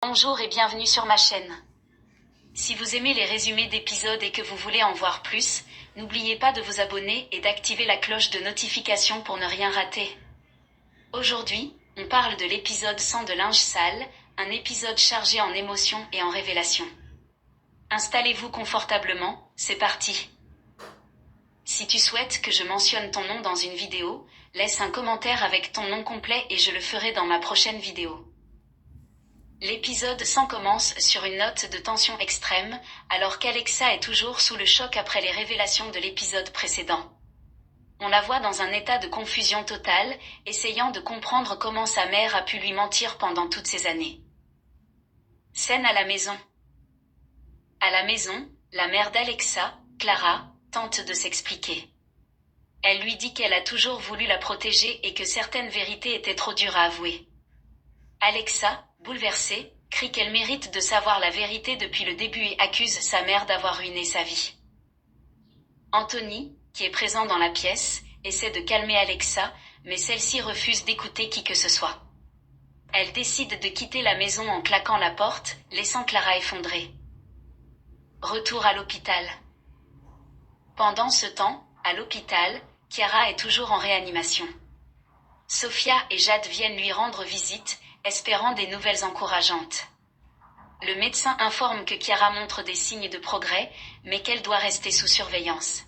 Bonjour et bienvenue sur ma chaîne. Si vous aimez les résumés d'épisodes et que vous voulez en voir plus, n'oubliez pas de vous abonner et d'activer la cloche de notification pour ne rien rater. Aujourd'hui, on parle de l'épisode 100 de Linge sale, un épisode chargé en émotions et en révélations. Installez-vous confortablement, c'est parti. Si tu souhaites que je mentionne ton nom dans une vidéo, laisse un commentaire avec ton nom complet et je le ferai dans ma prochaine vidéo. L'épisode 100 commence sur une note de tension extrême, alors qu'Alexa est toujours sous le choc après les révélations de l'épisode précédent. On la voit dans un état de confusion totale, essayant de comprendre comment sa mère a pu lui mentir pendant toutes ces années. Scène à la maison. À la maison, la mère d'Alexa, Clara, tente de s'expliquer. Elle lui dit qu'elle a toujours voulu la protéger et que certaines vérités étaient trop dures à avouer. Alexa, bouleversée, crie qu'elle mérite de savoir la vérité depuis le début et accuse sa mère d'avoir ruiné sa vie. Anthony, qui est présent dans la pièce, essaie de calmer Alexa, mais celle-ci refuse d'écouter qui que ce soit. Elle décide de quitter la maison en claquant la porte, laissant Clara effondrée. Retour à l'hôpital. Pendant ce temps, à l'hôpital, Chiara est toujours en réanimation. Sophia et Jade viennent lui rendre visite, espérant des nouvelles encourageantes. Le médecin informe que Chiara montre des signes de progrès, mais qu'elle doit rester sous surveillance.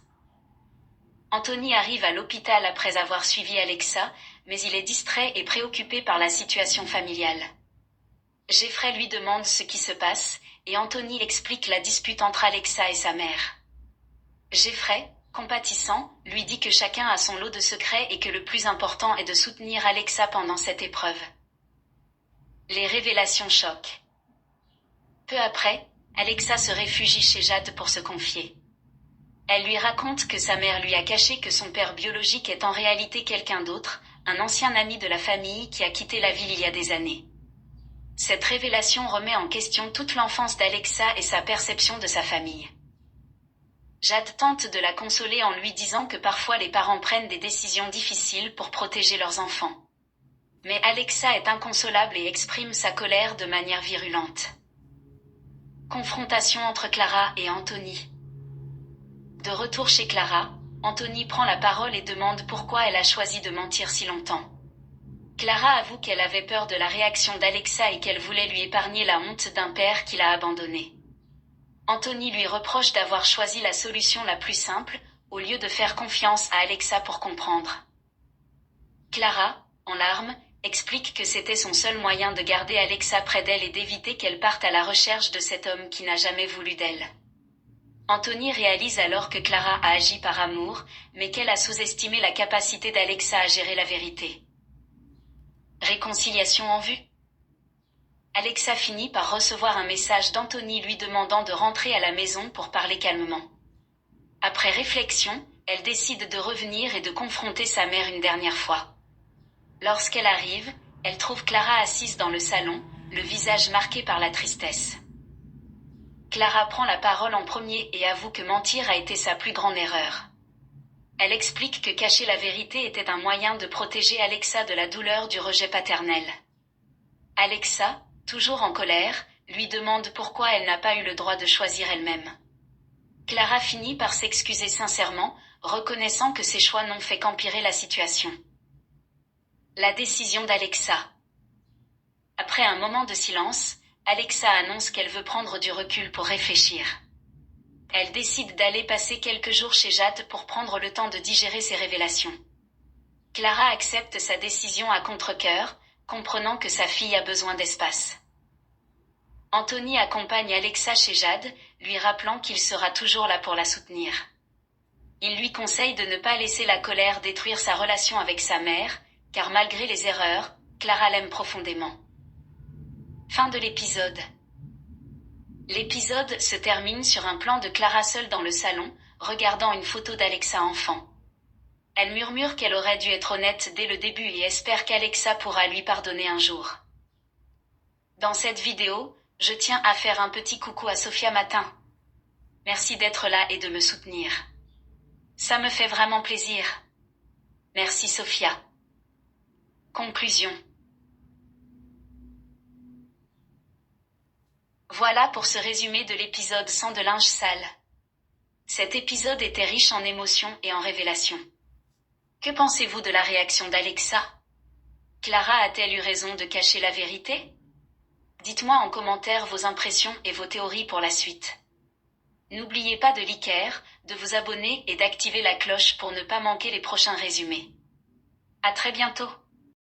Anthony arrive à l'hôpital après avoir suivi Alexa, mais il est distrait et préoccupé par la situation familiale. Jeffrey lui demande ce qui se passe, et Anthony explique la dispute entre Alexa et sa mère. Jeffrey, compatissant, lui dit que chacun a son lot de secrets et que le plus important est de soutenir Alexa pendant cette épreuve. Les révélations choquent. Peu après, Alexa se réfugie chez Jade pour se confier. Elle lui raconte que sa mère lui a caché que son père biologique est en réalité quelqu'un d'autre, un ancien ami de la famille qui a quitté la ville il y a des années. Cette révélation remet en question toute l'enfance d'Alexa et sa perception de sa famille. Jade tente de la consoler en lui disant que parfois les parents prennent des décisions difficiles pour protéger leurs enfants. Mais Alexa est inconsolable et exprime sa colère de manière virulente. Confrontation entre Clara et Anthony. De retour chez Clara, Anthony prend la parole et demande pourquoi elle a choisi de mentir si longtemps. Clara avoue qu'elle avait peur de la réaction d'Alexa et qu'elle voulait lui épargner la honte d'un père qui l'a abandonnée. Anthony lui reproche d'avoir choisi la solution la plus simple, au lieu de faire confiance à Alexa pour comprendre. Clara, en larmes, explique que c'était son seul moyen de garder Alexa près d'elle et d'éviter qu'elle parte à la recherche de cet homme qui n'a jamais voulu d'elle. Anthony réalise alors que Clara a agi par amour, mais qu'elle a sous-estimé la capacité d'Alexa à gérer la vérité. Réconciliation en vue. Alexa finit par recevoir un message d'Anthony lui demandant de rentrer à la maison pour parler calmement. Après réflexion, elle décide de revenir et de confronter sa mère une dernière fois. Lorsqu'elle arrive, elle trouve Clara assise dans le salon, le visage marqué par la tristesse. Clara prend la parole en premier et avoue que mentir a été sa plus grande erreur. Elle explique que cacher la vérité était un moyen de protéger Alexa de la douleur du rejet paternel. Alexa, toujours en colère, lui demande pourquoi elle n'a pas eu le droit de choisir elle-même. Clara finit par s'excuser sincèrement, reconnaissant que ses choix n'ont fait qu'empirer la situation. La décision d'Alexa. Après un moment de silence, Alexa annonce qu'elle veut prendre du recul pour réfléchir. Elle décide d'aller passer quelques jours chez Jade pour prendre le temps de digérer ses révélations. Clara accepte sa décision à contre-cœur, comprenant que sa fille a besoin d'espace. Anthony accompagne Alexa chez Jade, lui rappelant qu'il sera toujours là pour la soutenir. Il lui conseille de ne pas laisser la colère détruire sa relation avec sa mère, car malgré les erreurs, Clara l'aime profondément. Fin de l'épisode. L'épisode se termine sur un plan de Clara seule dans le salon, regardant une photo d'Alexa enfant. Elle murmure qu'elle aurait dû être honnête dès le début et espère qu'Alexa pourra lui pardonner un jour. Dans cette vidéo, je tiens à faire un petit coucou à Sophia Matin. Merci d'être là et de me soutenir. Ça me fait vraiment plaisir. Merci Sophia. Conclusion. Voilà pour ce résumé de l'épisode 100 de Linge sale. Cet épisode était riche en émotions et en révélations. Que pensez-vous de la réaction d'Alexa? Clara a-t-elle eu raison de cacher la vérité? Dites-moi en commentaire vos impressions et vos théories pour la suite. N'oubliez pas de liker, de vous abonner et d'activer la cloche pour ne pas manquer les prochains résumés. À très bientôt.